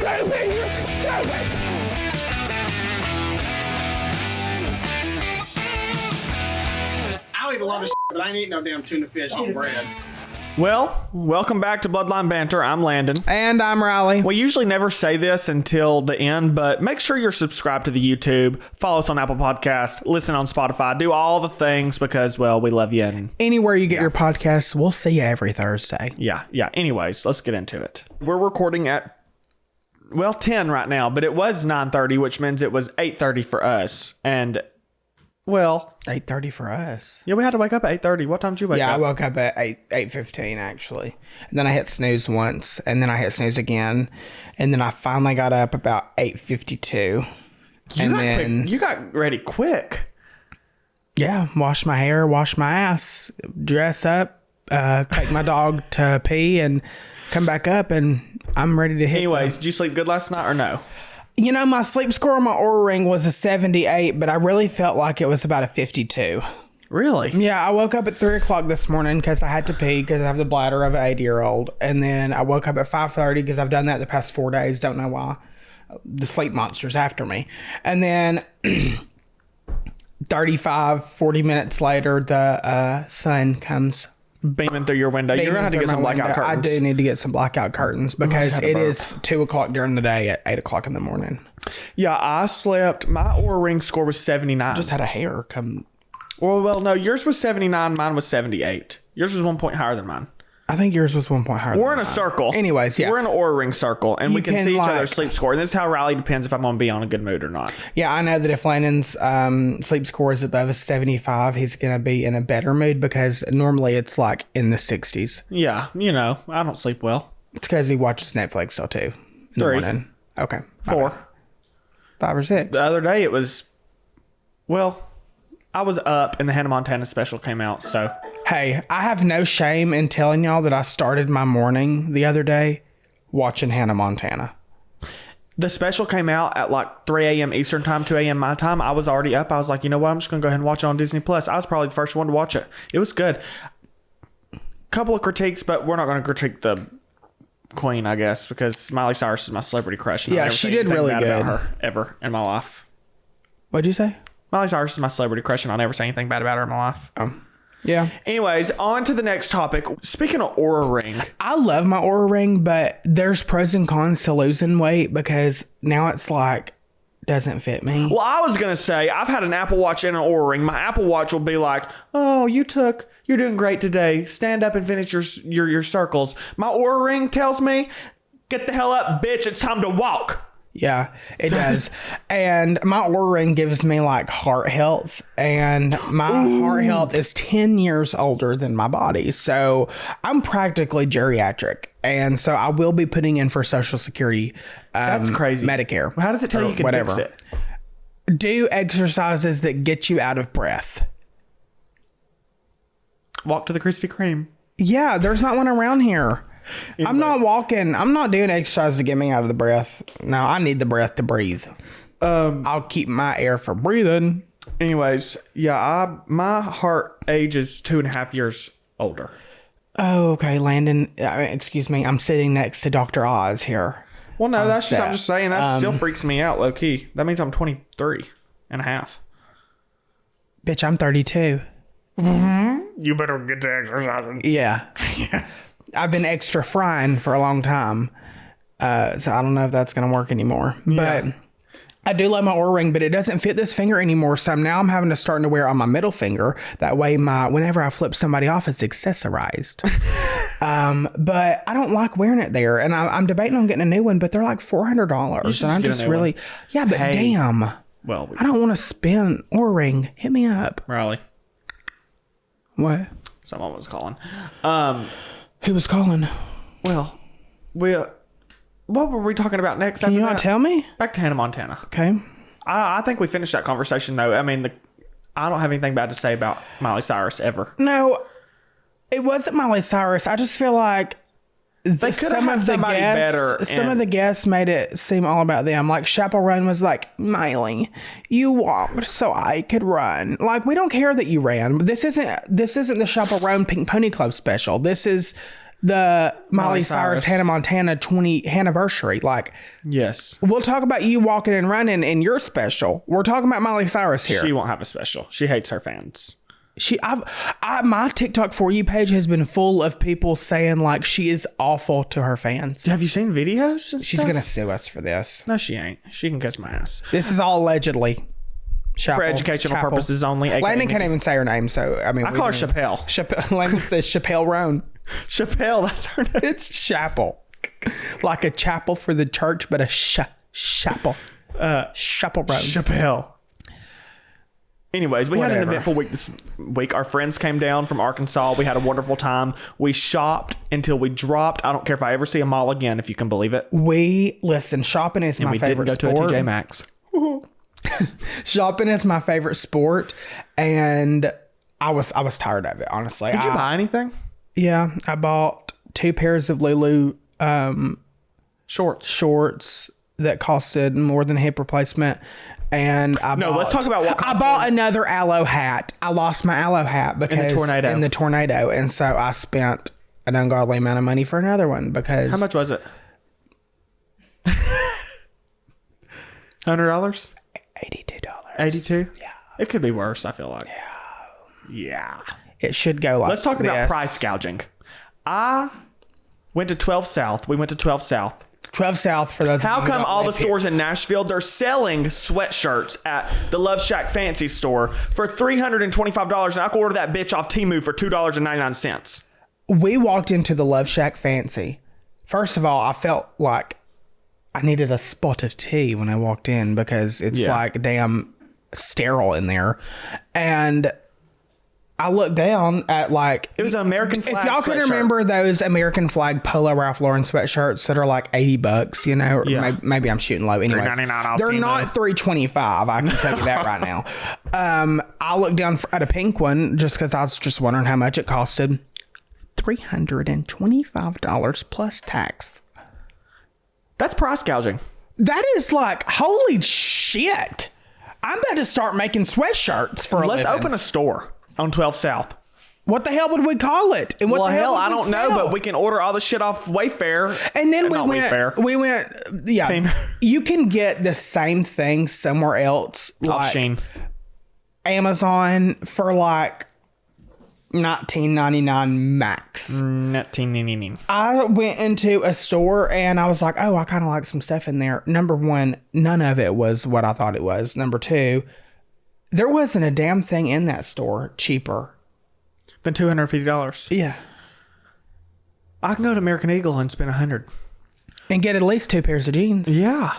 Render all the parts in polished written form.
stupid! You're stupid! I don't even love this shit, but I ain't eating no damn tuna fish on bread. Well, welcome back to Bloodline Banter. I'm Landon. And I'm Riley. We usually never say this until the end, but make sure you're subscribed to the YouTube, follow us on Apple Podcasts, listen on Spotify, do all the things because, well, we love you. And anywhere you get your podcasts, we'll see you every Thursday. Yeah. Anyways, let's get into it. We're recording at, 10 right now, but it was 9:30, which means it was 8:30 for us. And, 8:30 for us. Yeah, we had to wake up at 8:30. What time did you wake up? Yeah, I woke up at 8:15 actually. And then I hit snooze once, and then I hit snooze again, and then I finally got up about 8:52. You got ready quick. Yeah, wash my hair, wash my ass, dress up, take my dog to pee, and come back up, and I'm ready to hit. Anyways, did you sleep good last night or no? You know, my sleep score on my Oura Ring was a 78, but I really felt like it was about a 52. Really? Yeah, I woke up at 3 o'clock this morning because I had to pee because I have the bladder of an 80-year-old. And then I woke up at 5:30 because I've done that the past 4 days. Don't know why. The sleep monster's after me. And then 40 minutes later, the sun comes beaming through your window. You're going to have to get some blackout curtains. I do need to get some blackout curtains because it is 2 o'clock during the day at 8 o'clock in the morning. Yeah, I slept. My Oura Ring score was 79. I just had a hair come. Well, no, yours was 79. Mine was 78. Yours was 1 point higher than mine. I think yours was 1 point higher. We're in a circle. Anyways, yeah. We're in an Oura Ring circle, and we can see each other's sleep score. And this is how Riley depends if I'm going to be on a good mood or not. Yeah, I know that if Landon's sleep score is above a 75, he's going to be in a better mood because normally it's like in the 60s. Yeah, I don't sleep well. It's because he watches Netflix till 2 in the morning. Okay. 4. 5 or 6. The other day it was, I was up and the Hannah Montana special came out, so... Hey, I have no shame in telling y'all that I started my morning the other day watching Hannah Montana. The special came out at like 3 a.m. Eastern time, 2 a.m. my time. I was already up. I was like, you know what? I'm just going to go ahead and watch it on Disney Plus. I was probably the first one to watch it. It was good. Couple of critiques, but we're not going to critique the queen, I guess, because Miley Cyrus is my celebrity crush. Yeah, she did really good. About her ever in my life. What'd you say? Miley Cyrus is my celebrity crush, and I'll never say anything bad about her in my life. Yeah. Anyways, on to the next topic. Speaking of Oura Ring. I love my Oura Ring, but there's pros and cons to losing weight because now it's like, doesn't fit me. Well, I was going to say, I've had an Apple Watch and an Oura Ring. My Apple Watch will be like, oh, you're doing great today. Stand up and finish your circles. My Oura Ring tells me, get the hell up, bitch. It's time to walk. Yeah, it does. And my Oura Ring gives me like heart health, and my heart health is 10 years older than my body. So I'm practically geriatric. And so I will be putting in for Social Security. That's crazy. Medicare. How does it tell you can fix it? Do exercises that get you out of breath. Walk to the Krispy Kreme. Yeah, there's not one around here. I'm not walking. I'm not doing exercises to get me out of the breath. No, I need the breath to breathe. I'll keep my air for breathing. Anyways, yeah, my heart age is 2.5 years older. Oh, okay, Landon. Excuse me. I'm sitting next to Dr. Oz here. Well, no, I'm just saying that still freaks me out, low key. That means I'm 23 and a half. Bitch, I'm 32. Mm-hmm. You better get to exercising. Yeah. Yeah. I've been extra frying for a long time. So I don't know if that's going to work anymore. Yeah. But I do love my Oura Ring, but it doesn't fit this finger anymore. So now I'm having to start to wear it on my middle finger. That way whenever I flip somebody off, it's accessorized. But I don't like wearing it there. And I'm debating on getting a new one, but they're like $400. And I'm just really... One. Yeah, but damn. Well, I don't want to spend Oura Ring. Hit me up. Riley. What? Someone was calling. Who was calling? Well, what were we talking about next? Can you not tell me? Back to Hannah Montana. Okay. I think we finished that conversation, though. I mean, I don't have anything bad to say about Miley Cyrus ever. No, it wasn't Miley Cyrus. I just feel like they could have had somebody better. Some of the guests made it seem all about them. Like Chappell Run was like, Miley, you walked so I could run. Like, we don't care that you ran. This isn't the Chappell Run Pink Pony Club special. This is the Miley Cyrus Hannah Montana 20 anniversary. Like, yes, we'll talk about you walking and running in your special. We're talking about Miley Cyrus here. She won't have a special. She hates her fans. My TikTok For You page has been full of people saying like she is awful to her fans. Have you seen videos? She's gonna sue us for this. No, she ain't. She can kiss my ass. This is all allegedly. For educational purposes only. Landon can't even say her name, so I mean, I call her Chappelle. Landon says Chappelle Roan. Chappelle, that's her name. It's chapel, like a chapel for the church, but a chapel. Chapel Roan. Chappelle. Anyways, we had an eventful week this week. Our friends came down from Arkansas. We had a wonderful time. We shopped until we dropped. I don't care if I ever see a mall again, if you can believe it. Shopping is my favorite sport. We didn't go to a TJ Maxx. Shopping is my favorite sport, and I was tired of it, honestly. Did you buy anything? Yeah, I bought 2 pairs of Lulu shorts that costed more than hip replacement. And let's talk about what I bought another aloe hat. I lost my aloe hat because in the tornado, and so I spent an ungodly amount of money for another one. Because how much was it? $100? $82. 82? Yeah. It could be worse, I feel like. Yeah. It should go like Let's talk about price gouging. I went to 12 South. We went to 12 South. 12 South for those. How come all the stores in Nashville, they're selling sweatshirts at the Love Shack Fancy store for $325, and I can order that bitch off Temu for $2.99? We walked into the Love Shack Fancy. First of all, I felt like I needed a spot of tea when I walked in because it's like damn sterile in there. And I looked down at like... It was an American flag If y'all can sweatshirt. remember those American flag Polo Ralph Lauren sweatshirts that are like $80, you know? Yeah. Maybe I'm shooting low. Anyways, they're not $325. I can tell you that right now. I looked down at a pink one just because I was just wondering how much it costed. $325 plus tax. That's price gouging. That is like, holy shit. I'm about to start making sweatshirts for a living. Let's open a store on 12 South. What the hell would we call it? And what Well, the hell I don't know, but we can order all the shit off Wayfair. And then we went, Team. You can get the same thing somewhere else, Off like Sheen. Amazon for like $19.99 max. $19.99. I went into a store and I was like, oh, I kind of like some stuff in there. Number one, none of it was what I thought it was. Number two, there wasn't a damn thing in that store cheaper than $250. Yeah. I can go to American Eagle and spend $100 and get at least 2 pairs of jeans. Yeah.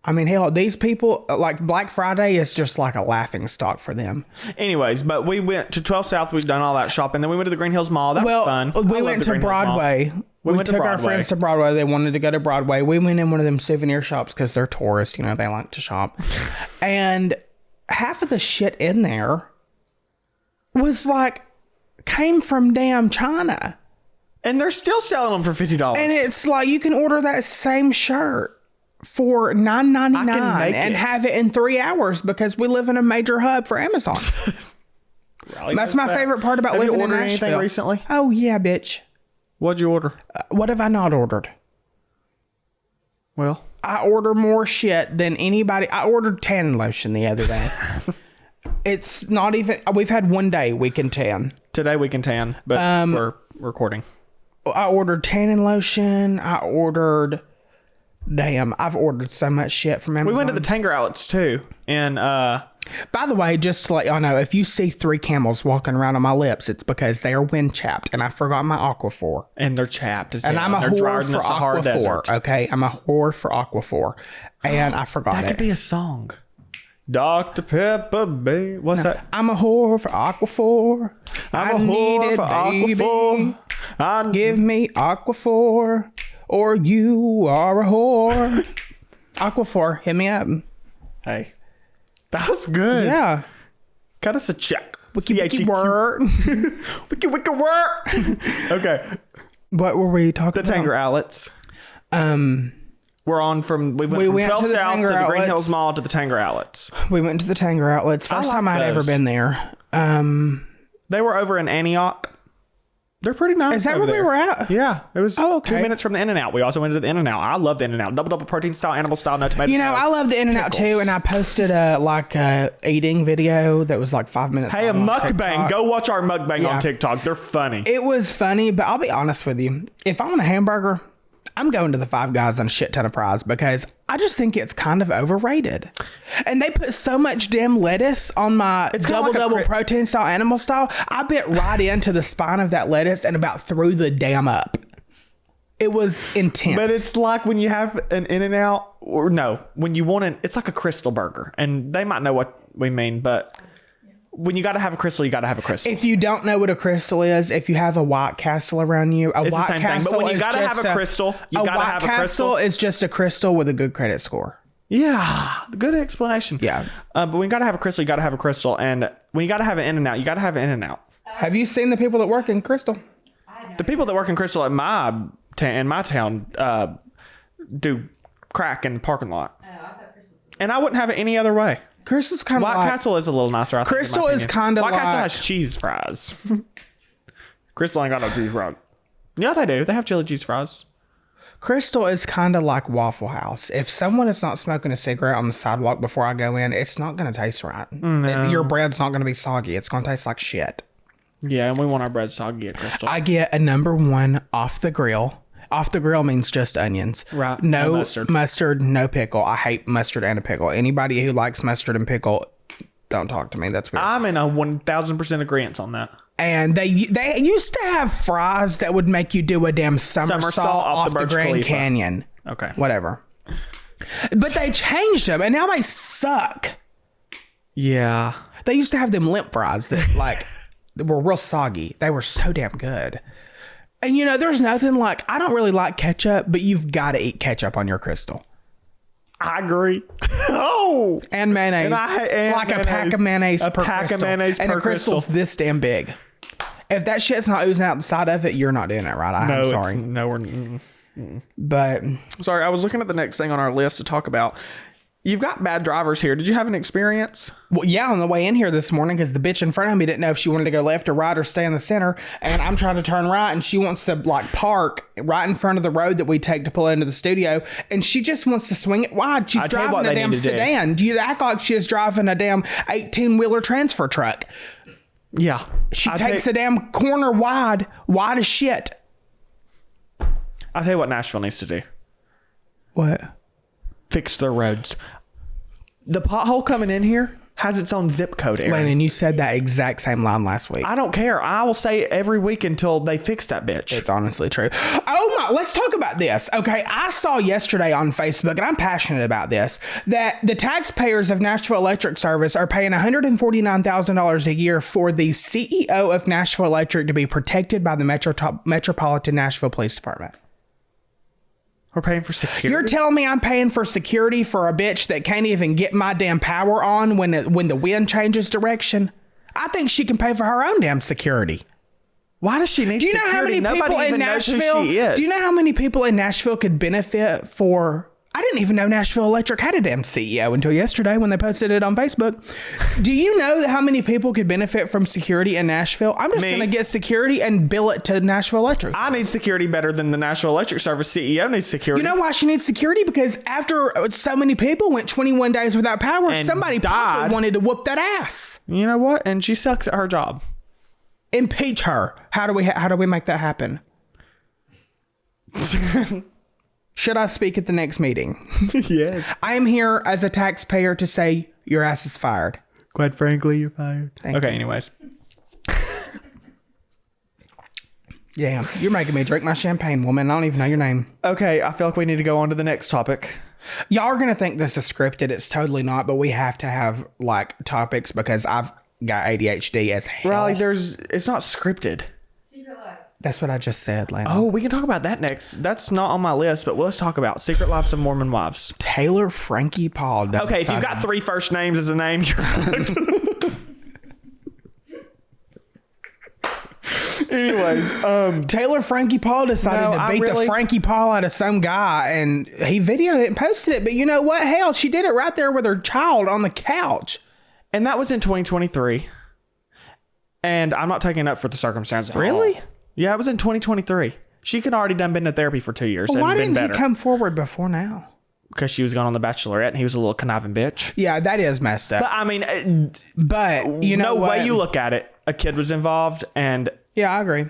I mean, hell, these people, like Black Friday is just like a laughing stock for them. Anyways, but we went to 12 South. We've done all that shopping. Then we went to the Green Hills Mall. That was fun. We went to Broadway. We took our friends to Broadway. They wanted to go to Broadway. We went in one of them souvenir shops because they're tourists. You know, they like to shop. And half of the shit in there was like, came from damn China. And they're still selling them for $50. And it's like, you can order that same shirt for $9.99 and have it in 3 hours because we live in a major hub for Amazon. That's my favorite part about living in Nashville. Anything recently? Oh yeah, bitch. What'd you order? What have I not ordered? Well, I order more shit than anybody. I ordered tanning lotion the other day. It's not even. We've had one day we can tan. Today we can tan, but we're recording. I ordered tanning lotion. I ordered. Damn, I've ordered so much shit from Amazon. We went to the Tanger outlets too, and by the way, just to let y'all know, if you see 3 camels walking around on my lips, it's because they are wind chapped, and I forgot my Aquaphor. And they're chapped as and hell. I'm a whore for Aquaphor. Desert. Okay, I'm a whore for Aquaphor, and I forgot that it. could be a song. Dr. Pepper, babe. What's that? I'm a whore for Aquaphor. I'm a whore for Aquaphor. Give me Aquaphor, or you are a whore. Aquaphor, hit me up. Hey, that was good. Yeah. Cut us a check. Wiki word. Wiki word. Okay. What were we talking about? The about? Tanger outlets. We're on from we went from 12 South to the Green Hills Mall to the Tanger outlets. We went to the Tanger outlets. First time I'd ever been there. They were over in Antioch. They're pretty nice. Is that over where we there. were at? Yeah, it was okay. 2 minutes from the In and Out. We also went to the In and Out. I love the In and Out. Double protein style, animal style, no tomato. You know, I love the In and Out too, and I posted a eating video that was like 5 minutes. Hey, a long on mukbang. TikTok. Go watch our mukbang Yeah. on TikTok. They're funny. It was funny, but I'll be honest with you. If I want a hamburger, I'm going to the Five Guys on a shit ton of fries because I just think it's kind of overrated. And they put so much damn lettuce on my double protein style, animal style. I bit right into the spine of that lettuce and about threw the damn up. It was intense. But it's like when you have an In-N-Out, or no, when you want it's like a Krystal burger. And they might know what we mean, but when you got to have a Krystal, you got to have a Krystal. If you don't know what a Krystal is, if you have a White Castle around you, it's the same thing. But when you got to have a Krystal, you got to have a Krystal. White Castle is just a Krystal with a good credit score. Yeah, good explanation. Yeah. But when you got to have a Krystal, you got to have a Krystal. And when you got to have an In-N-Out, you got to have an In-N-Out. Have you seen the people that work in Krystal? The people that work in Krystal in my town do crack in the parking lot. And I wouldn't have it any other way. Krystal's kind of White like... Castle is a little nicer, I think. Krystal is kind of White like... Castle has cheese fries. Krystal ain't got no cheese fries. Yeah, they do. They have chili cheese fries. Krystal is kind of like Waffle House. If someone is not smoking a cigarette on the sidewalk before I go in, it's not going to taste right. No. Your bread's not going to be soggy. It's going to taste like shit. Yeah, and we want our bread soggy at Krystal. I get a #1 off the grill. Off the grill means just onions. Right. No mustard. mustard, no pickle. I hate mustard and a pickle. Anybody who likes mustard and pickle, don't talk to me. That's weird. I'm in a 1,000% agreement on that. And they used to have fries that would make you do a damn somersault off the Grand Khalifa. Canyon. Okay. Whatever. But they changed them, and now they suck. Yeah. They used to have them limp fries that were real soggy. They were so damn good. And you know, there's nothing like, I don't really like ketchup, but you've got to eat ketchup on your Krystal. I agree. Oh! And mayonnaise. And like mayonnaise. a pack of mayonnaise A per pack of Krystal. mayonnaise and per the Krystal's Krystal. this damn big. If that shit's not oozing out the side of it, you're not doing it right. I'm sorry. No, we're... But Sorry, I was looking at the next thing on our list to talk about. You've got bad drivers here. Did you have an experience? well, yeah, on the way in here this morning, because the bitch in front of me didn't know if she wanted to go left or right or stay in the center, and I'm trying to turn right, and she wants to like park right in front of the road that we take to pull into the studio, and she just wants to swing it wide. She's tell you what driving a they damn need to do. sedan. You act like she is driving a damn 18-wheeler transfer truck. Yeah. She takes a damn corner wide as shit. I'll tell you what Nashville needs to do. What? Fix their roads. The pothole coming in here has its own zip code area. Landon, you said that exact same line last week. I don't care. I will say it every week until they fix that bitch. It's honestly true. Oh my, let's talk about this. Okay, I saw yesterday on Facebook, and I'm passionate about this, that the taxpayers of Nashville Electric Service are paying $149,000 a year for the CEO of Nashville Electric to be protected by the Metropolitan Nashville Police Department. We're paying for security. You're telling me I'm paying for security for a bitch that can't even get my damn power on when the wind changes direction? I think she can pay for her own damn security. Why does she need Do you know security? how many people in Nashville? Do you know how many people in Nashville could benefit for? I didn't even know Nashville Electric had a damn CEO until yesterday when they posted it on Facebook. Do you know how many people could benefit from security in Nashville? I'm just going to get security and bill it to Nashville Electric. I need security better than the Nashville Electric Service CEO needs security. You know why she needs security? Because after so many people went 21 days without power, And somebody died. probably wanted to whoop that ass. You know what? And she sucks at her job. Impeach her. How do we make that happen? Should I speak at the next meeting? Yes. I am here as a taxpayer to say your ass is fired. Quite frankly, you're fired. Thank Okay, you. anyways. Yeah, you're making me drink my champagne, woman. I don't even know your name. Okay, I feel like we need to go on to the next topic. Y'all are going to think this is scripted. It's totally not, but we have to have like topics because I've got ADHD as hell. Riley, it's not scripted. That's what I just said, Landon. Oh, we can talk about that next. That's not on my list, but let's talk about Secret Lives of Mormon Wives. Taylor Frankie Paul. Okay, if you've got 3 first names as a name, you're fucked. Anyways, Taylor Frankie Paul decided to beat the Frankie Paul out of some guy, and he videoed it and posted it. But you know what? Hell, she did it right there with her child on the couch. and that was in 2023. And I'm not taking up for the circumstance at all. Really? Yeah, it was in 2023. She could already been to therapy for 2 years Well, why and been didn't better. he come forward before now? Because she was going on The Bachelorette and he was a little conniving bitch. Yeah, that is messed up. But I mean, But you know no what? way you look at it, a kid was involved and Yeah, I agree.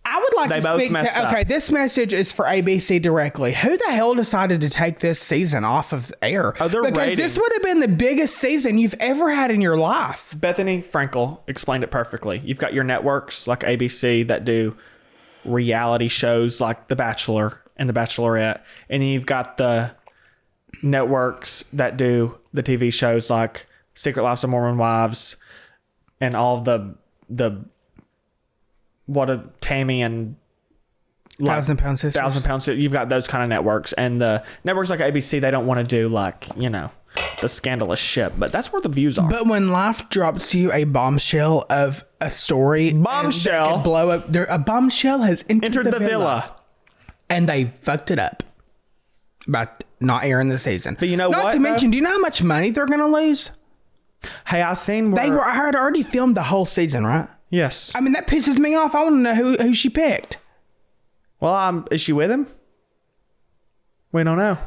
I would like They to both speak messed to. up. Okay, this message is for ABC directly. Who the hell decided to take this season off of air? Oh, their because ratings. this would have been the biggest season you've ever had in your life. Bethany Frankel explained it perfectly. You've got your networks like ABC that do reality shows like The Bachelor and The Bachelorette. And then you've got the networks that do the TV shows like Secret Lives of Mormon Wives and all the Tammy and like, 1,000 Pound Sisters. 1,000 Pound Sisters. You've got those kind of networks. And the networks like ABC, they don't want to do like, the scandalous shit. But that's where the views are. But when life drops you a bombshell of a story, Bombshell? that could blow up. A bombshell has entered the villa. and they fucked it up by not airing the season. But you know not what, to mention, though? do you know how much money they're going to lose? Hey, I seen where... I had already filmed the whole season, right? Yes. I mean, that pisses me off. I want to know who she picked. Well, is she with him? We don't know.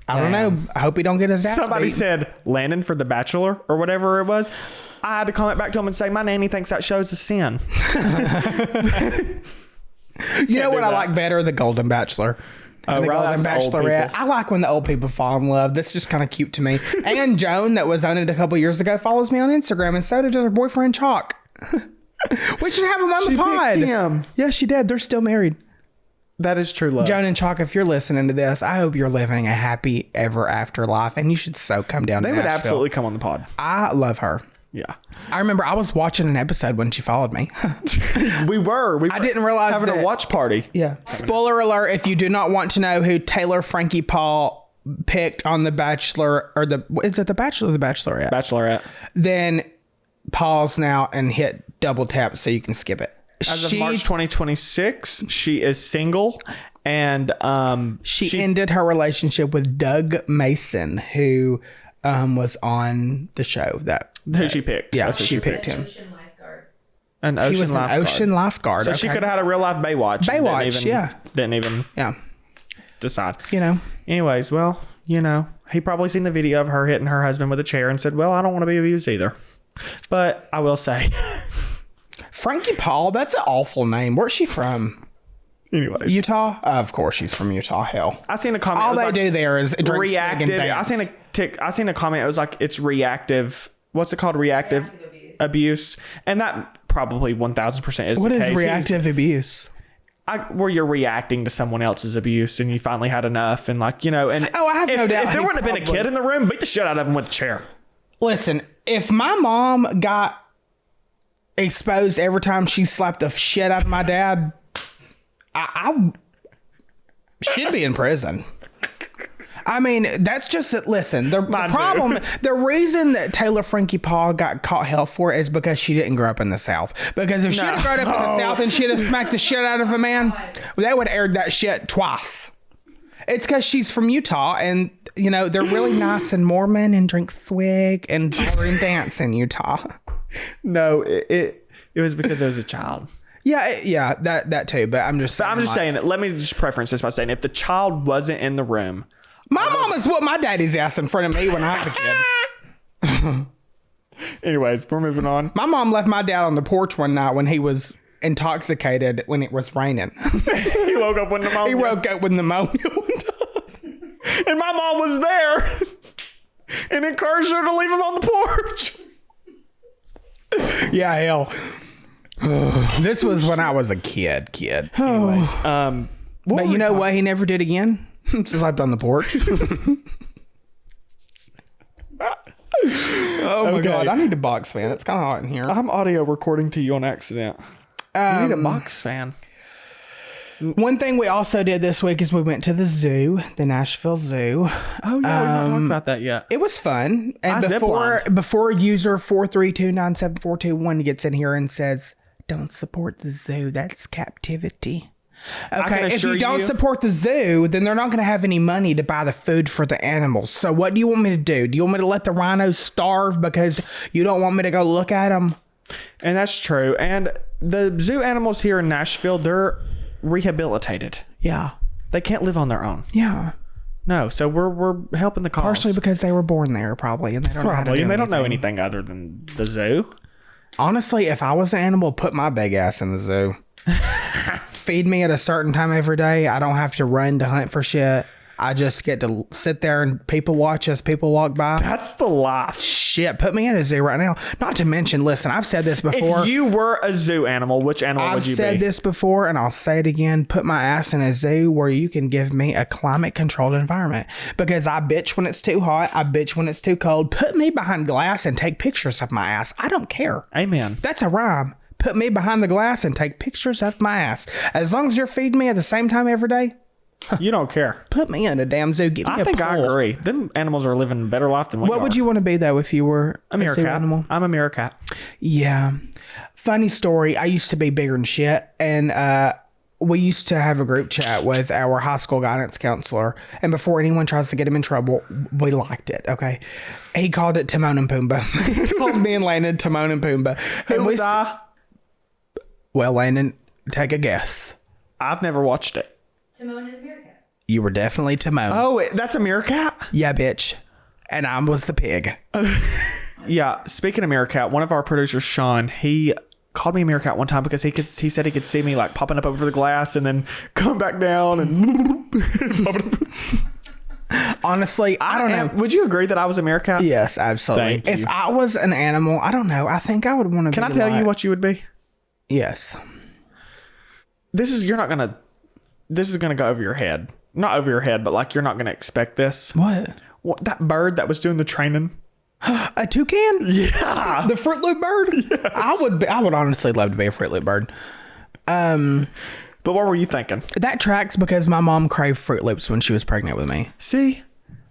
I don't know. I hope he don't get his ass Somebody beat. said Landon for The Bachelor or whatever it was. I had to comment back to him and say, my nanny thinks that show's a sin. You know do what I that. like better? The Golden Bachelor. Oh, And the right, Golden that's the old Bachelorette. people. I like when the old people fall in love. That's just kind of cute to me. And Joan, that was on it a couple years ago, follows me on Instagram, and so did her boyfriend Chalk. We should have him on the pod. picked him. Yeah, she did. They're still married. That is true love. Joan and Chalk, if you're listening to this, I hope you're living a happy ever after life, and you should so come down to They would Nashville. absolutely come on the pod. I love her. Yeah. I remember I was watching an episode when she followed me. We were. I didn't realize having that- a watch party. Yeah. Spoiler alert, if you do not want to know who Taylor Frankie Paul picked on The Bachelor, or is it The Bachelor or The Bachelorette? Bachelorette. Then pause now and hit double tap so you can skip it. As of March 2026, she is single and She ended her relationship with Doug Mason, who was on the show. who she picked. Yeah, That's who she picked him. Ocean lifeguard. An He ocean was an lifeguard. ocean lifeguard. So she okay. could have had a real life Baywatch. and Baywatch, Didn't even Yeah. decide. You know. Anyways, well, he probably seen the video of her hitting her husband with a chair and said, well, I don't want to be abused either. But I will say, Frankie Paul, that's an awful name. Where's she from? anyways, Utah? Of course she's from Utah. Hell. I seen a comment. All it was they like do there is drink, reactive. swig, and I dance. I seen a comment. It was like it's reactive. What's it called? Reactive abuse. And that probably 1000% is What the is case. reactive abuse? Where you're reacting to someone else's abuse and you finally had enough and I have if, no doubt if there he wouldn't have been a probably- kid in the room, beat the shit out of him with a chair. Listen, if my mom got exposed every time she slapped the shit out of my dad, I should be in prison. I mean, that's just it. Listen, the problem, the reason that Taylor Frankie Paul got caught hell for it is because she didn't grow up in the South. Because if she had grown up in the South and she'd have smacked the shit out of a man, they would have aired that shit twice. It's because she's from Utah and, they're really nice and Mormon and drink swig and ballroom dance in Utah. No, it was because it was a child. Yeah, that too. But I'm just saying. Let me just preference this by saying if the child wasn't in the room. My mom is what my daddy's ass in front of me when I was a kid. Anyways, we're moving on. My mom left my dad on the porch one night when he was intoxicated when it was raining. He woke up with pneumonia. He woke up with pneumonia. And my mom was there and encouraged her to leave him on the porch. Yeah, hell. This was when I was a kid. Anyways, But you know what he never did again? Just slept on the porch. Oh my God. I need a box fan. It's kind of hot in here. I'm audio recording to you on accident. You need a box fan. One thing we also did this week is we went to the zoo, the Nashville Zoo. Oh yeah, we've not talked about that yet. It was fun. And I before user 4329741 gets in here and says, don't support the zoo, that's captivity. Okay, if you don't support the zoo, then they're not going to have any money to buy the food for the animals. So what do you want me to do? Do you want me to let the rhinos starve because you don't want me to go look at them? And that's true. And the zoo animals here in Nashville, they're rehabilitated. Yeah. They can't live on their own. Yeah. No, so we're helping the cause. Partially because they were born there, probably, and they don't know how to do and they don't know anything. anything other than the zoo. Honestly, if I was an animal, put my big ass in the zoo. Feed me at a certain time every day. I don't have to run to hunt for shit. I just get to sit there and people watch as people walk by. That's the life. Shit, put me in a zoo right now. Not to mention, listen, I've said this before. If you were a zoo animal, which animal would you I've said be? this before, and I'll say it again. Put my ass in a zoo where you can give me a climate-controlled environment. Because I bitch when it's too hot. I bitch when it's too cold. Put me behind glass and take pictures of my ass. I don't care. Amen. That's a rhyme. Put me behind the glass and take pictures of my ass. As long as you're feeding me at the same time every day, You don't care. put me in a damn zoo. Give me I a think I pool. agree. Them animals are living a better life than we are. What would you want to be, though, if you were A zoo meerkat. animal? I'm a meerkat. Yeah. Funny story. I used to be bigger than shit. And we used to have a group chat with our high school guidance counselor. And before anyone tries to get him in trouble, we liked it. Okay. He called it Timon and Pumbaa. He called me and Landon Timon and Pumbaa. Who And was I? well, Landon, take a guess. I've never watched it. Timon is a meerkat. You were definitely Timon. Oh, that's a meerkat? Yeah, bitch. And I was the pig. Yeah. Speaking of meerkat, one of our producers, Sean, he called me a meerkat one time because he said he could see me like popping up over the glass and then come back down and Honestly, I don't know. Would you agree that I was a meerkat? Yes, absolutely. Thank you. If I was an animal, I don't know. I think I would want to be Can I tell you what you would be? Yes. This is gonna go over your head. Not over your head, but like you're not gonna expect this. What? That bird that was doing the training. A toucan? Yeah. The Fruit Loop bird? Yes. I would honestly love to be a Fruit Loop bird. But what were you thinking? That tracks because my mom craved Fruit Loops when she was pregnant with me, See?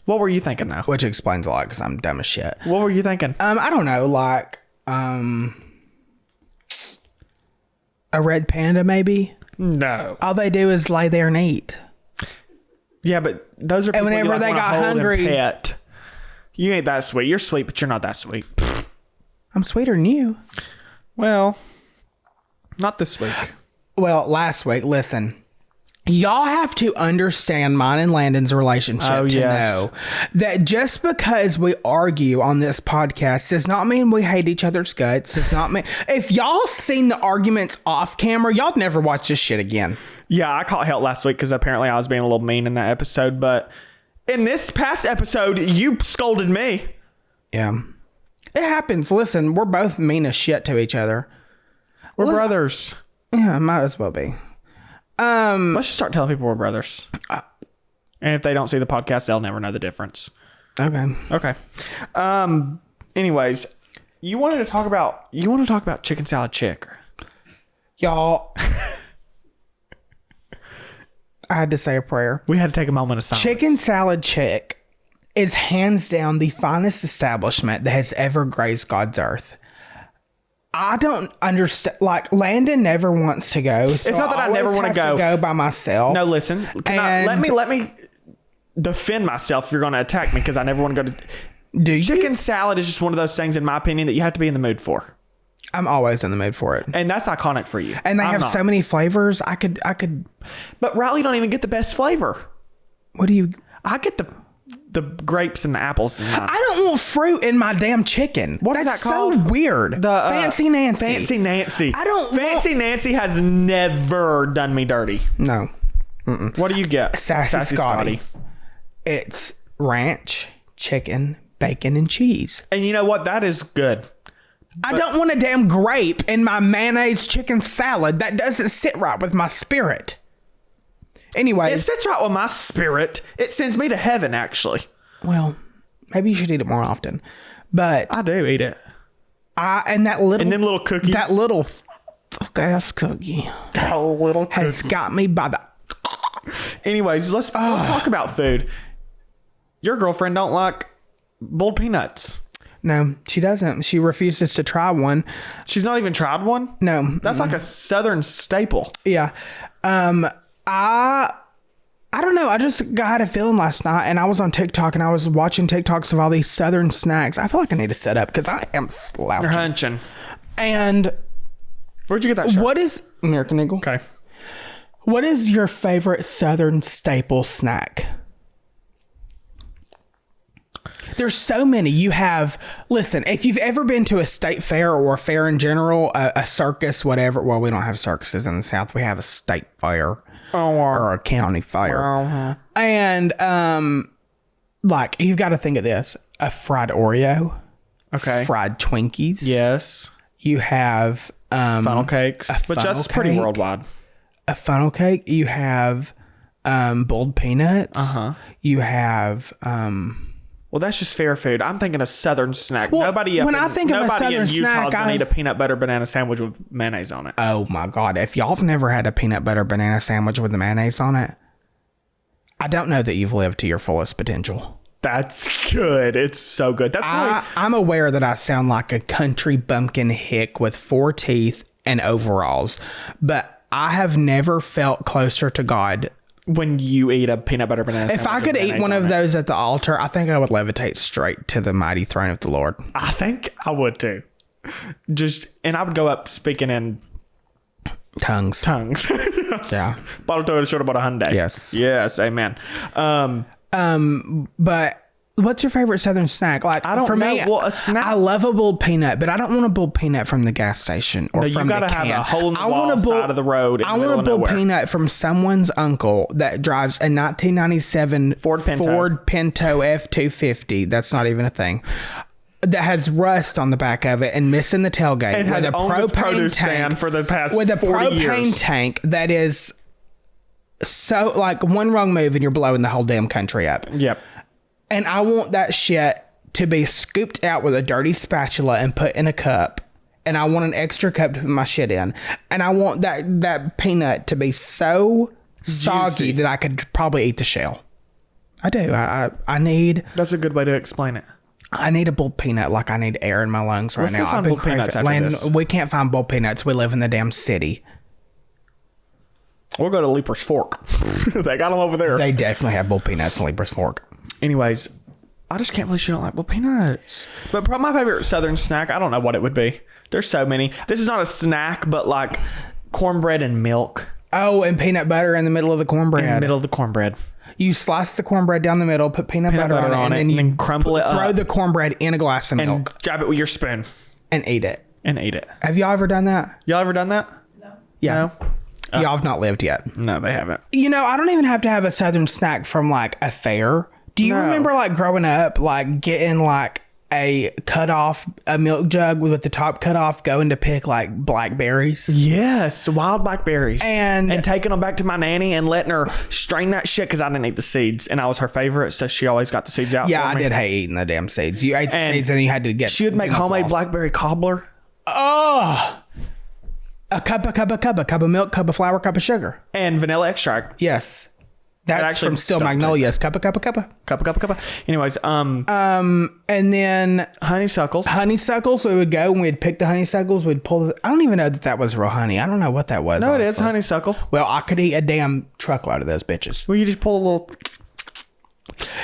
What were you thinking though? which explains a lot because I'm dumb as shit. What were you thinking? I don't know, like a red panda maybe. No. All they do is lay there and eat. Yeah, but those are people whenever you, like, they wanna got hold and hungry- pet. You ain't that sweet. You're sweet, but you're not that sweet. I'm sweeter than you. Well, not this week. Well, last week, listen. Y'all have to understand mine and Landon's relationship to know that just because we argue on this podcast does not mean we hate each other's guts. Does not mean if y'all seen the arguments off camera, y'all never watch this shit again. Yeah, I caught hell last week because apparently I was being a little mean in that episode. But in this past episode, you scolded me. Yeah, it happens. Listen, we're both mean as shit to each other. We're brothers. Yeah, might as well be. Let's just start telling people we're brothers. And if they don't see the podcast, they'll never know the difference. Okay. Okay. Anyways, you wanted to talk about chicken salad chick. Y'all, I had to say a prayer. We had to take a moment of silence. Chicken Salad Chick is hands down the finest establishment that has ever graced God's earth. I don't understand. Like, Landon never wants to go. So It's not that I never always wanna have go. go by myself. No, listen. Let me defend myself if you're going to attack me because I never want to go to... Do you? Chicken salad is just one of those things, in my opinion, that you have to be in the mood for. I'm always in the mood for it. And that's iconic for you. And they I'm have not. so many flavors. I could. But Riley don't even get the best flavor. What do you? I get the grapes and the apples. And I don't want fruit in my damn chicken. What is That's that called? so weird. The Fancy Nancy. Fancy Nancy. I don't Fancy Nancy has never done me dirty. No. What do you get? Sassy Scotty. It's ranch, chicken, bacon, and cheese. And you know what? That is good. I don't want a damn grape in my mayonnaise chicken salad. That doesn't sit right with my spirit. Anyways. It sits right with my spirit. It sends me to heaven, actually. Well, maybe you should eat it more often. But I do eat it. and that little... And them little cookies. That little ass cookie has got me by the... Anyways, let's talk about food. Your girlfriend don't like boiled peanuts. No, she doesn't. She refuses to try one. She's not even tried one? No. That's like a Southern staple. Yeah. I don't know. I just had a feeling last night and I was on TikTok and I was watching TikToks of all these Southern snacks. I feel like I need to set up because I am slouching. You're hunching. And Where'd you get that shirt? What is American Eagle? Okay. What is your favorite Southern staple snack? There's so many. You have, listen, if you've ever been to a state fair or a fair in general, a circus, whatever. Well, we don't have circuses in the South. We have a state fair or a county fair. And, like, you've got to think of this. A fried Oreo. Okay. Fried Twinkies. Yes. You have... funnel cakes. But that's pretty worldwide. A funnel cake. You have boiled peanuts. You have... well, that's just fair food. I'm thinking a Southern snack. Well, nobody when I think of a Southern in snack, Utah's gonna eat a peanut butter banana sandwich with mayonnaise on it. Oh my God. If y'all have never had a peanut butter banana sandwich with the mayonnaise on it, I don't know that you've lived to your fullest potential. That's good. It's so good. That's probably... I'm aware that I sound like a country bumpkin hick with 4 teeth and overalls, but I have never felt closer to God when you eat a peanut butter banana sandwich. If I could eat one of those at the altar, I think I would levitate straight to the mighty throne of the Lord. I think I would too. And I would go up speaking in tongues. Yeah. Bottle Toyota short about a Hyundai. Yes. Amen. But what's your favorite Southern snack? Like, I don't for know. me, Well, a snack. I love a boiled peanut, but I don't want a boiled peanut from the gas station or You from gotta the can. have a hole in the wall side of the road. I want a boiled peanut from someone's uncle that drives a 1997 Ford Pinto F-250. That's not even a thing. That has rust on the back of it and missing the tailgate. It has owned this produce stand for the past 40 years. With a propane tank that is so, like, one wrong move and you're blowing the whole damn country up. Yep. And I want that shit to be scooped out with a dirty spatula and put in a cup. And I want an extra cup to put my shit in. And I want that peanut to be so soggy that I could probably eat the shell. I do. I need... That's a good way to explain it. I need a boiled peanut like I need air in my lungs right now. Let's go find boiled peanuts after this. We can't find boiled peanuts. We live in the damn city. We'll go to Leaper's Fork. They got them over there. They definitely have boiled peanuts in Leaper's Fork. Anyways, I just can't believe you don't like boiled peanuts. But probably my favorite Southern snack, I don't know what it would be. There's so many. This is not a snack, but like cornbread and milk. Oh, and peanut butter in the middle of the cornbread. In the middle of the cornbread. You slice the cornbread down the middle, put peanut butter on it, and then you crumble it up. Throw the cornbread in a glass of milk. And jab it with your spoon. And eat it. Have y'all ever done that? Y'all ever done that? No. Yeah. No? Y'all have not lived yet. No, they haven't. You know, I don't even have to have a Southern snack from like a fair. Do you remember like growing up, like getting like a milk jug with the top cut off, going to pick like blackberries? Yes, wild blackberries. And taking them back to my nanny and letting her strain that shit because I didn't eat the seeds and I was her favorite, so she always got the seeds out. Yeah, for me. I did hate eating the damn seeds. You ate the seeds and you had to get. She would make homemade blackberry cobbler. Oh, a cup of milk, cup of flour, cup of sugar, and vanilla extract. Yes. That's from Still Magnolias. Cuppa. Anyways, and then honeysuckles. Honeysuckles. We would go and we'd pick the honeysuckles. We'd pull. I don't even know that was real honey. I don't know what that was. No, honestly. It is honeysuckle. Well, I could eat a damn truckload of those bitches. Well, you just pull a little.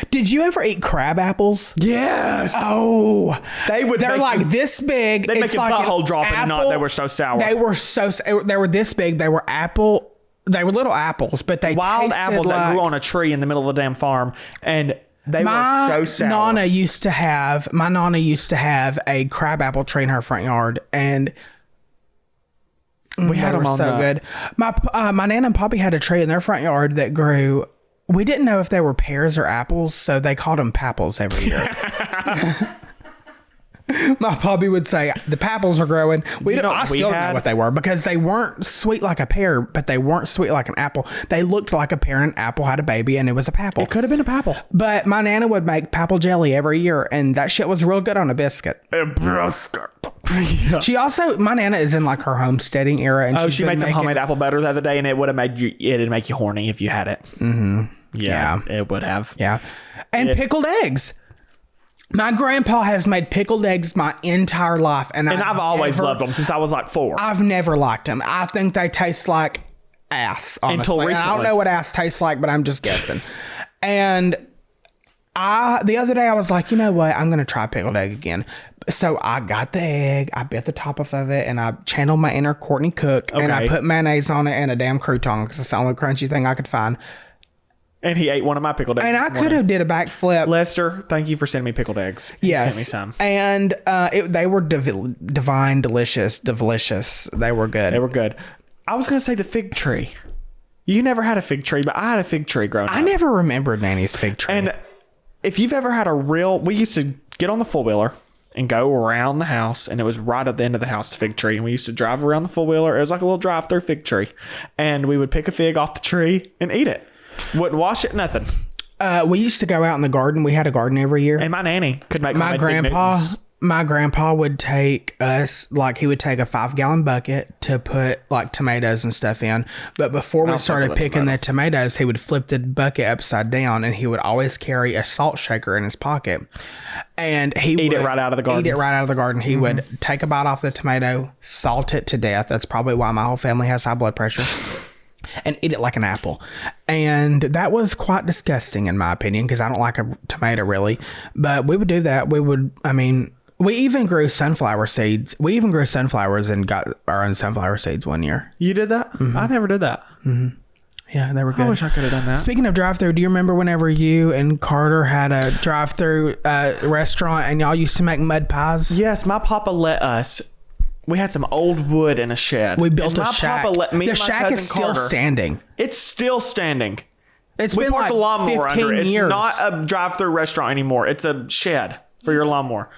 Did you ever eat crab apples? Yes. Oh, they're like this big. They make your butthole drop and not. They were so sour. They were this big. They were apple. They were little apples, but they wild tasted apples that grew on a tree in the middle of the damn farm, and they were so sour. My nana used to have a crab apple tree in her front yard, and we had them so good. My nana and poppy had a tree in their front yard that grew. We didn't know if they were pears or apples, so they called them papples every year. My poppy would say, the papples are growing. I still don't know what they were because they weren't sweet like a pear, but they weren't sweet like an apple. They looked like a pear and an apple had a baby and it was a papple. It could have been a papple. But my nana would make papple jelly every year and that shit was real good on a biscuit. Yeah. She also, my nana is in like her homesteading era. And she made some homemade apple butter the other day and it would have it'd make you horny if you had it. Mm-hmm. Yeah, it would have. Yeah. And pickled eggs. My grandpa has made pickled eggs my entire life. And I've always loved them since I was like 4. I've never liked them. I think they taste like ass, honestly. Until recently. I don't know what ass tastes like, but I'm just guessing. And the other day I was like, you know what? I'm going to try pickled egg again. So I got the egg, I bit the top off of it, and I channeled my inner Courtney Cook, and I put mayonnaise on it and a damn crouton because it's the only crunchy thing I could find. And he ate one of my pickled eggs. And I could have did a backflip. Lester, thank you for sending me pickled eggs. Yes. He sent me some. And they were divine, delicious. They were good. They were good. I was going to say the fig tree. You never had a fig tree, but I had a fig tree growing up. I never remembered Nanny's fig tree. And if you've ever had we used to get on the four-wheeler and go around the house, and it was right at the end of the house, the fig tree. And we used to drive around the four-wheeler. It was like a little drive-through fig tree. And we would pick a fig off the tree and eat it. Wouldn't wash it, nothing. We used to go out in the garden. We had a garden every year. And my nanny could make my grandpa would take us, like, he would take a 5-gallon bucket to put like tomatoes and stuff in. But before we started picking the tomatoes, he would flip the bucket upside down, and he would always carry a salt shaker in his pocket. And he would eat it right out of the garden. He would take a bite off the tomato, salt it to death. That's probably why my whole family has high blood pressure. And eat it like an apple. And that was quite disgusting in my opinion, because I don't like a tomato really. But we would do that. We even grew sunflower seeds. We even grew sunflowers and got our own sunflower seeds one year. You did that? I never did that. Yeah, they were good. I wish I could have done that. Speaking of drive-thru, do you remember whenever you and Carter had a drive-thru restaurant and y'all used to make mud pies? Yes, my papa let us. We had some old wood in a shed. We built a shack. The shack is still standing. It's still standing. It's we been parked like the lawnmower 15 under it. years. It's not a drive-through restaurant anymore. It's a shed for your lawnmower.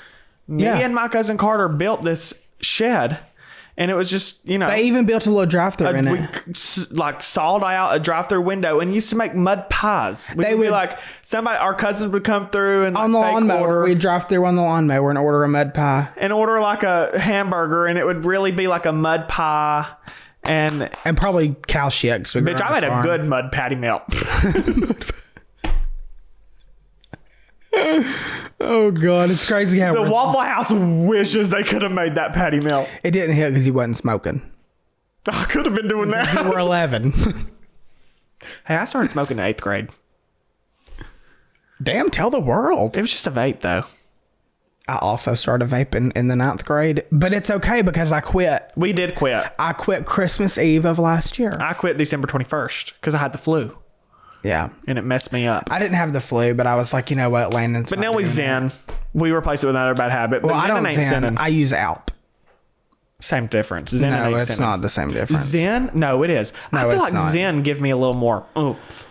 Me and my cousin Carter built this shed, and it was just, They even built a little drive-through in it. We sawed out a drive-through window and used to make mud pies. They would be like, our cousins would come through and on the lawnmower. We'd drive through on the lawnmower and order a mud pie. And order like a hamburger, and it would really be like a mud pie. And probably cow shit. Bitch, I made a good mud patty melt. Oh God, it's crazy how the Waffle House wishes they could have made that patty melt. It didn't hit because he wasn't smoking. I could have been doing that. You were 11. Hey, I started smoking in 8th grade. Damn, tell the world. It was just a vape, though. I also started vaping in the 9th grade, but it's okay because I quit. We did quit. I quit Christmas Eve of last year. I quit December 21st because I had the flu. Yeah. And it messed me up. I didn't have the flu, but I was like, you know what, Landon's. But now we Zen. We replace it with another bad habit. Well, Zen I don't ain't Zen. sinning. I use Alp. Same difference. Zen no, ain't it's sinning. not the same difference. Zen? No, it is. No, I feel it's like not. Zen give me a little more oomph.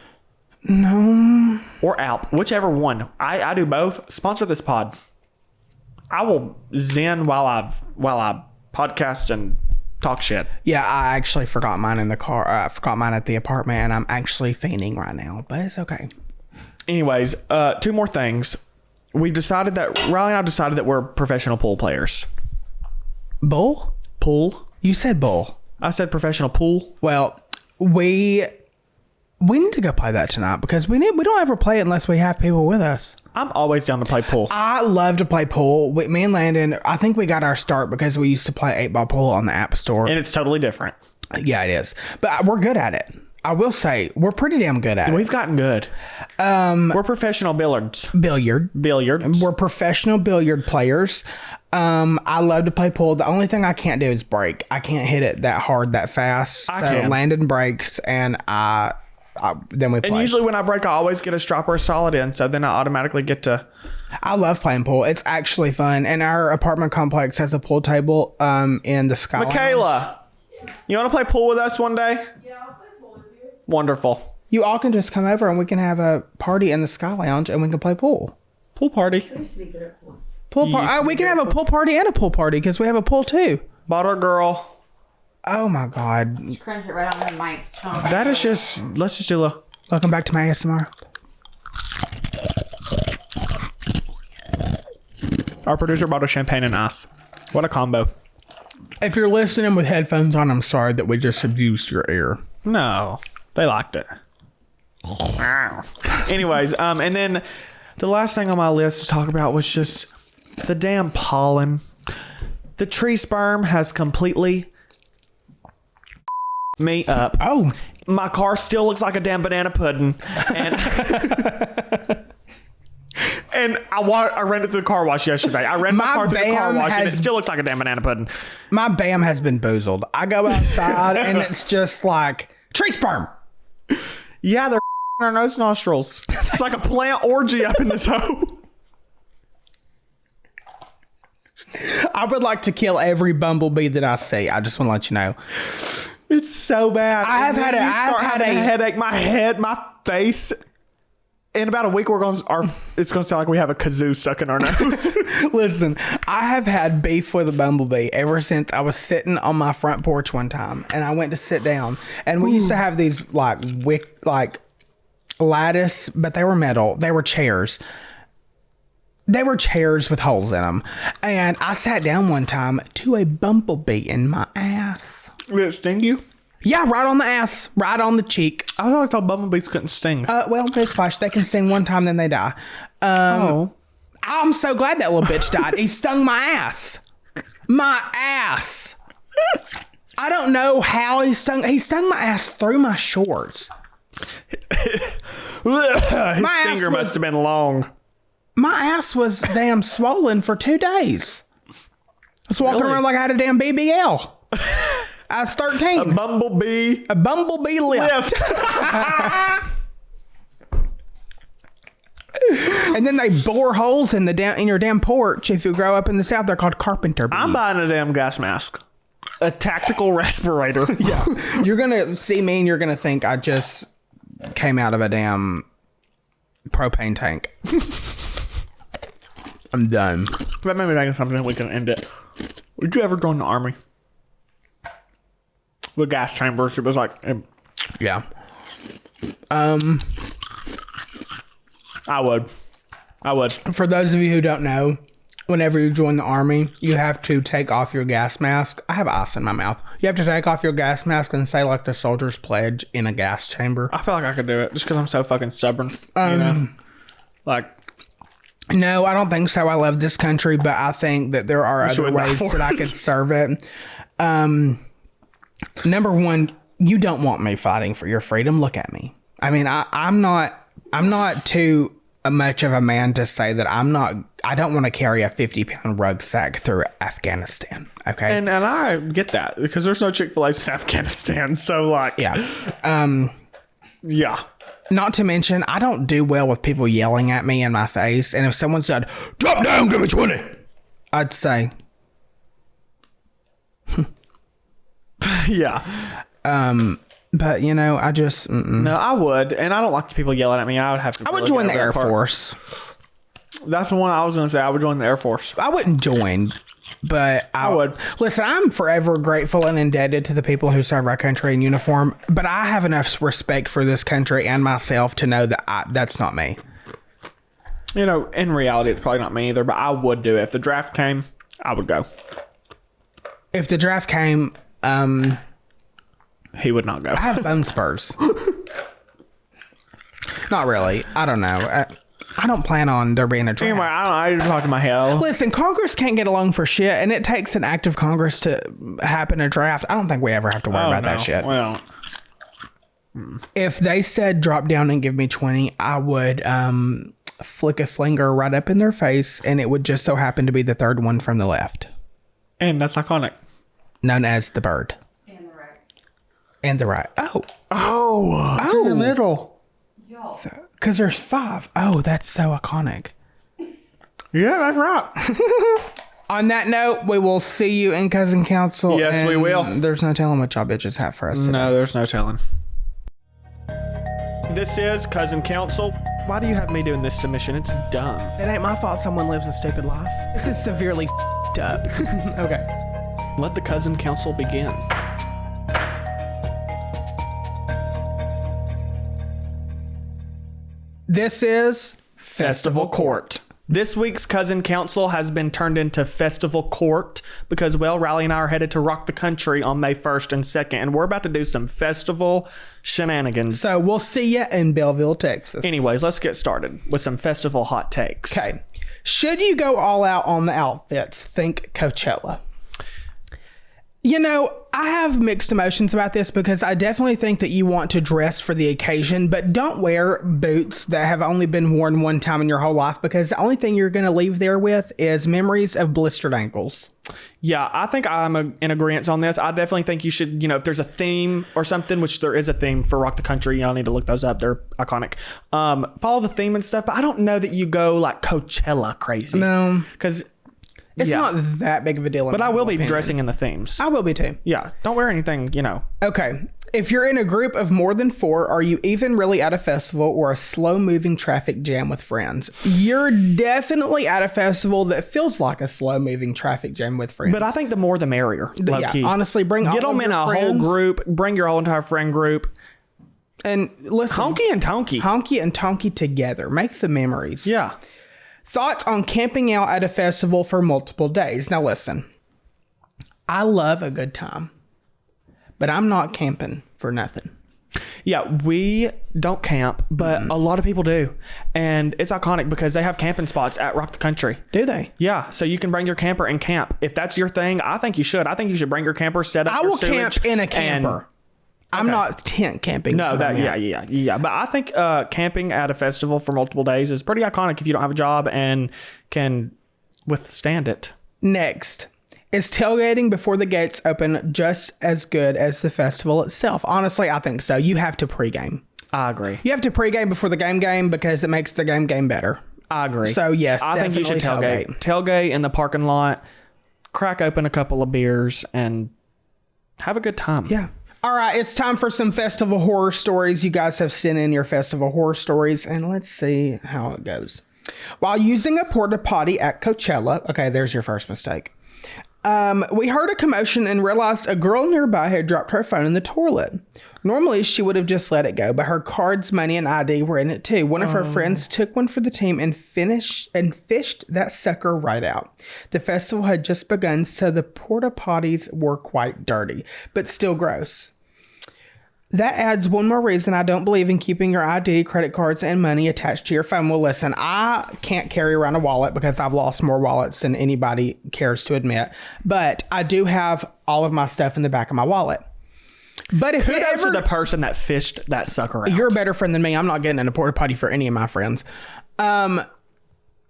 No. Or Alp. Whichever one. I do both. Sponsor this pod. I will Zen while I podcast and talk shit. Yeah, I actually forgot mine in the car. I forgot mine at the apartment, and I'm actually fainting right now, but it's okay. Anyways, 2 more things. Riley and I decided that we're professional pool players. Bull? Pool? You said bull. I said professional pool. Well, we need to go play that tonight because we don't ever play it unless we have people with us. I'm always down to play pool. I love to play pool. Me and Landon, I think we got our start because we used to play 8-ball pool on the App Store. And it's totally different. Yeah, it is. But we're good at it. I will say, we're pretty damn good at it. We've gotten good. We're professional billiards. Billiards. We're professional billiard players. I love to play pool. The only thing I can't do is break. I can't hit it that hard, that fast. I can. Landon breaks, and then we play. And usually when I break, I always get a strap or a solid in, so then I automatically get to... I love playing pool. It's actually fun. And our apartment complex has a pool table in the sky. Michaela, you want to play pool with us one day? Yeah, I'll play pool with you. Wonderful. You all can just come over and we can have a party in the Sky Lounge and we can play pool. Pool party. I used to be good at pool. We can have a pool party and a pool party because we have a pool too. Butter girl. Oh my God. Just crunch it right on the mic. That is just... Let's just do a little... Welcome back to my ASMR. Our producer brought us champagne and ice. What a combo. If you're listening with headphones on, I'm sorry that we just abused your ear. No, they liked it. Anyways, and then the last thing on my list to talk about was just the damn pollen. The tree sperm has completely me up. Oh. My car still looks like a damn banana pudding. And And I ran it through the car wash yesterday. I ran my car through the car BAM wash and it has- still looks like a damn banana pudding. My BAM has been boozled. I go outside and it's just like tree sperm. Yeah, they're our nose nostrils. It's like a plant orgy up in this hole. I would like to kill every bumblebee that I see. I just want to let you know. It's so bad. I have had a headache. My head, my face. In about a week, it's gonna sound like we have a kazoo stuck in our nose. Listen, I have had beef with a bumblebee ever since I was sitting on my front porch one time, and I went to sit down, and we used to have these like lattice, but they were metal. They were chairs. They were chairs with holes in them, and I sat down one time to a bumblebee in my ass. Did it sting you? Yeah, right on the ass, right on the cheek. I always thought bumblebees couldn't sting. Well, it's fine. They can sting one time, then they die. I'm so glad that little bitch died. He stung my ass. My ass. I don't know how he stung. He stung my ass through my shorts. His ass finger was- must have been long. My ass was damn swollen for 2 days. I was walking Really? around like I had a damn BBL. I was 13. Bumblebee A bumblebee lift. lift. And then they bore holes in your damn porch. If you grow up in the South, they're called carpenter bees. I'm buying a damn gas mask. A tactical respirator. Yeah. You're going to see me and you're going to think I just came out of a damn propane tank. I'm done. That made me think of something. We can end it. Would you ever join the army? The gas chambers. It was like, Yeah. I would. For those of you who don't know, whenever you join the army, you have to take off your gas mask. I have ice in my mouth. You have to take off your gas mask and say like the soldier's pledge in a gas chamber. I feel like I could do it just because I'm so fucking stubborn. You know? Like, No, I don't think so. I love this country, but I think that there are other would die ways for that I it. could serve it. Number one, you don't want me fighting for your freedom. Look at me. I mean, I'm not too much of a man to say that I don't want to carry a 50-pound rucksack through Afghanistan. Okay. and I get that because there's no Chick-fil-A's in Afghanistan. So like, yeah. yeah. Not to mention, I don't do well with people yelling at me in my face. And if someone said, "Drop down, give me 20," I'd say, Yeah. but you know, I just, No, I would. And I don't like people yelling at me. I would have to. I would really join get the over Air that part. Force. That's the one I was going to say. I would join the Air Force. I wouldn't join, but I would. Listen, I'm forever grateful and indebted to the people who serve our country in uniform, but I have enough respect for this country and myself to know that that's not me. You know, in reality, it's probably not me either, but I would do it. If the draft came, I would go. If the draft came, He would not go. I have bone spurs. Not really. I don't know. I don't plan on there being a draft. Anyway, I didn't talk to my hell. Listen, Congress can't get along for shit, and it takes an act of Congress to happen a draft. I don't think we ever have to worry about that shit. Well, If they said drop down and give me 20, I would flick a flinger right up in their face, and it would just so happen to be the third one from the left, and that's iconic. known as the bird. And the right. And the right. Oh, in the middle. Y'all. Because there's 5. Oh, that's so iconic. Yeah, that's right. On that note, we will see you in Cousin Counsel. Yes, we and will. There's no telling what y'all bitches have for us today. No, there's no telling. This is Cousin Counsel. Why do you have me doing this submission? It's dumb. It ain't my fault someone lives a stupid life. This is severely up. Okay. Let the Cousin Counsel begin. This is Festival Court. This week's Cousin Counsel has been turned into Festival Court because, well, Riley and I are headed to rock the country on May 1st and 2nd, and we're about to do some festival shenanigans. So we'll see you in Belleville, Texas. Anyways, let's get started with some festival hot takes. Okay. Should you go all out on the outfits? Think Coachella. You know, I have mixed emotions about this because I definitely think that you want to dress for the occasion, but don't wear boots that have only been worn one time in your whole life, because the only thing you're going to leave there with is memories of blistered ankles. Yeah, I think I'm in agreement on this. I definitely think you should, if there's a theme or something, which there is a theme for Rock the Country, y'all need to look those up. They're iconic. Follow the theme and stuff, but I don't know that you go like Coachella crazy. No. Because it's not that big of a deal. But I will be dressing in the themes. I will be too. Yeah. Don't wear anything, Okay. If you're in a group of more than 4, are you even really at a festival or a slow-moving traffic jam with friends? You're definitely at a festival that feels like a slow-moving traffic jam with friends. But I think the more the merrier. Low-key. Honestly, get them in a whole group. Bring your whole entire friend group. And listen. Honky and tonky. Honky and tonky together. Make the memories. Yeah. Thoughts on camping out at a festival for multiple days. Now listen. I love a good time. But I'm not camping for nothing. Yeah, we don't camp, but a lot of people do. And it's iconic because they have camping spots at Rock the Country. Do they? Yeah, so you can bring your camper and camp. If that's your thing, I think you should. I think you should bring your camper, set up your sewage. I will camp in a camper. I'm not tent camping. No, yeah. But I think camping at a festival for multiple days is pretty iconic if you don't have a job and can withstand it. Next. Is tailgating before the gates open just as good as the festival itself? Honestly, I think so. You have to pregame. I agree. You have to pregame before the game because it makes the game better. I agree. So, yes, I think you should tailgate. Tailgate in the parking lot, crack open a couple of beers, and have a good time. Yeah. All right, it's time for some festival horror stories. You guys have sent in your festival horror stories, and let's see how it goes. While using a porta potty at Coachella, okay, there's your first mistake. We heard a commotion and realized a girl nearby had dropped her phone in the toilet. Normally, she would have just let it go, but her cards, money, and ID were in it too. One of her friends took one for the team and fished that sucker right out. The festival had just begun, so the porta potties were quite dirty, but still gross. That adds one more reason I don't believe in keeping your ID, credit cards, and money attached to your phone. Well, listen, I can't carry around a wallet because I've lost more wallets than anybody cares to admit. But I do have all of my stuff in the back of my wallet. But if kudos to the person that fished that sucker out. You're a better friend than me. I'm not getting in a porta potty for any of my friends.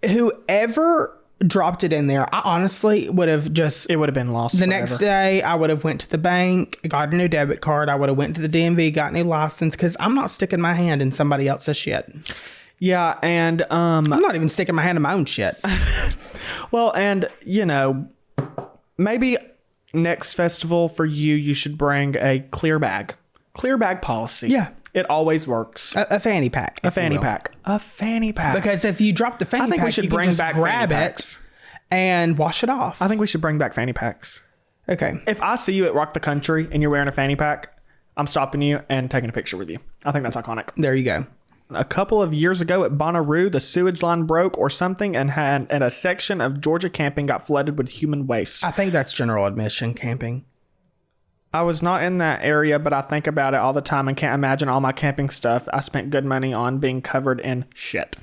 Whoever dropped it in there, I honestly would have just... It would have been lost the forever. Next day, I would have went to the bank, got a new debit card. I would have went to the DMV, got a new license, because I'm not sticking my hand in somebody else's shit. Yeah, and... I'm not even sticking my hand in my own shit. Well, and, maybe next festival for you should bring a clear bag. Clear bag policy. Yeah. It always works. A fanny pack. A fanny pack. A fanny pack. Because if you drop the fanny pack, I think we should bring back grab it and wash it off. I think we should bring back fanny packs. Okay. If I see you at Rock the Country and you're wearing a fanny pack, I'm stopping you and taking a picture with you. I think that's iconic. There you go. A couple of years ago at Bonnaroo, the sewage line broke or something, and a section of Georgia camping got flooded with human waste. I think that's general admission camping. I was not in that area, but I think about it all the time and can't imagine all my camping stuff I spent good money on being covered in shit.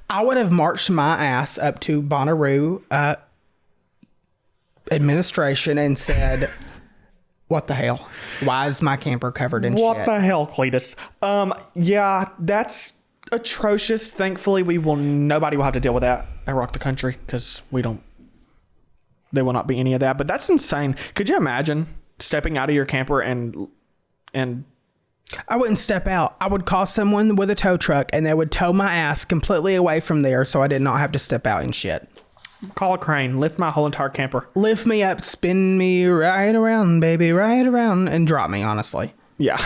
I would have marched my ass up to Bonnaroo administration and said, what the hell? Why is my camper covered in shit? What the hell, Cletus? Yeah, that's atrocious. Thankfully, nobody will have to deal with that at Rock the Country because there will not be any of that. But that's insane. Could you imagine stepping out of your camper and I wouldn't step out. I would call someone with a tow truck and they would tow my ass completely away from there so I did not have to step out in shit. Call a crane, lift my whole entire camper. Lift me up, spin me right around, baby, right around, and drop me, honestly. Yeah.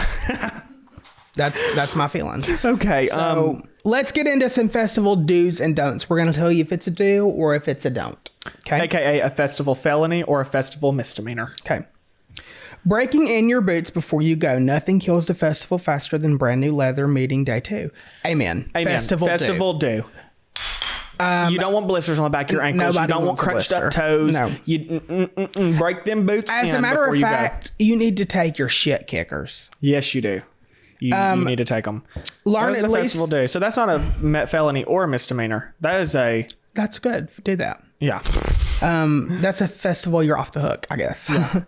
That's my feelings. Okay. So let's get into some festival do's and don'ts. We're going to tell you if it's a do or if it's a don't. Okay. AKA a festival felony or a festival misdemeanor. Okay. Breaking in your boots before you go. Nothing kills the festival faster than brand new leather meeting day 2. Amen. Festival do. You don't want blisters on the back of your ankles. You don't want crunched up toes. No. You break them boots. As a matter of fact, you need to take your shit kickers. Yes, you do. You need to take them. Learn at least festival do. So that's not a felony or a misdemeanor. That's good. Do that. Yeah. That's a festival. You're off the hook, I guess. Yeah.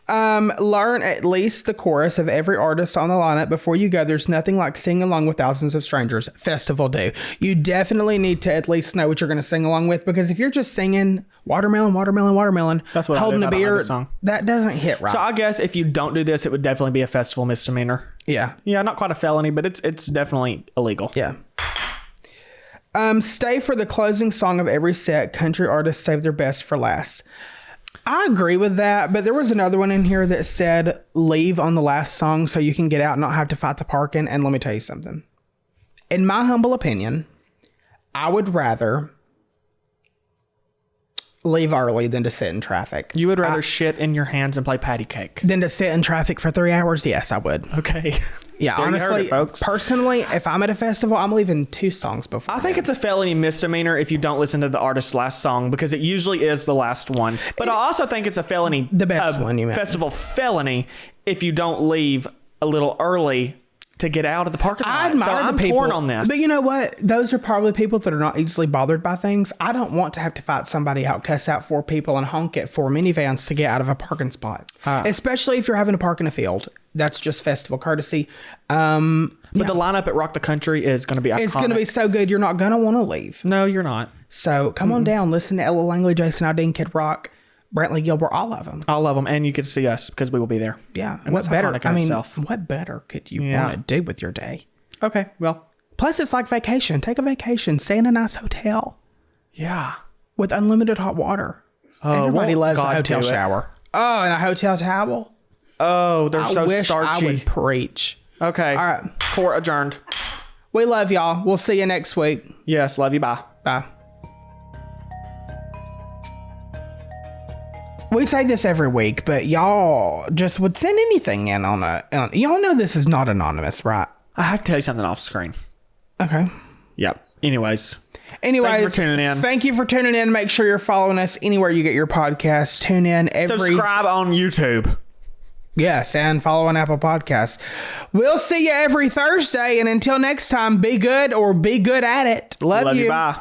Learn at least the chorus of every artist on the lineup before you go. There's nothing like singing along with thousands of strangers. Festival do. You definitely need to at least know what you're going to sing along with, because if you're just singing watermelon, watermelon, watermelon, That's what holding I a do if I don't know beer, the song. that doesn't hit right. So I guess if you don't do this, it would definitely be a festival misdemeanor. Yeah. Yeah, not quite a felony, but it's definitely illegal. Yeah. Stay for the closing song of every set. Country artists save their best for last. I agree with that, but there was another one in here that said leave on the last song so you can get out and not have to fight the parking. And let me tell you something. In my humble opinion, I would rather leave early than to sit in traffic. You would rather shit in your hands and play patty cake Than to sit in traffic for 3 hours? Yes, I would. Okay. Yeah, There you heard honestly, it, folks. personally, if I'm at a festival, I'm leaving 2 songs before. I think it's a felony misdemeanor if you don't listen to the artist's last song, because it usually is the last one. But I also think it's a felony, The best one, you meant. festival felony, if you don't leave a little early to get out of the parking lot. I admire So I'm the people, torn on this. But you know what? Those are probably people that are not easily bothered by things. I don't want to have to fight somebody out, cuss out 4 people, and honk at 4 minivans to get out of a parking spot. Especially if you're having to park in a field. That's just festival courtesy. But the lineup at Rock the Country is going to be iconic. It's going to be so good, you're not going to want to leave. No, you're not. So come on down. Listen to Ella Langley, Jason Aldean, Kid Rock, Brantley Gilbert, all of them. I love them, and you get to see us because we will be there. Yeah. And What that's better? iconic in itself. What better could you Yeah. want to do with your day? Okay, well, Plus, it's like vacation. Take a vacation. Stay in a nice hotel yeah. with unlimited hot water. Everybody won't loves God a hotel do it. shower. Oh, and a hotel towel. Oh, they're I so wish starchy. I would preach. Okay. All right. Court adjourned. We love y'all. We'll see you next week. Yes, love you. Bye. Bye. We say this every week, but y'all just would send anything in on y'all know this is not anonymous, right? I have to tell you something off screen. Okay. Yep. Anyways. Anyways, Thank you for tuning in. Thank you for tuning in. Make sure you're following us anywhere you get your podcasts. Tune in every... Subscribe on YouTube. Yes, and follow on Apple Podcasts. We'll see you every Thursday, and until next time, be good or be good at it. Love Love you. you. Bye.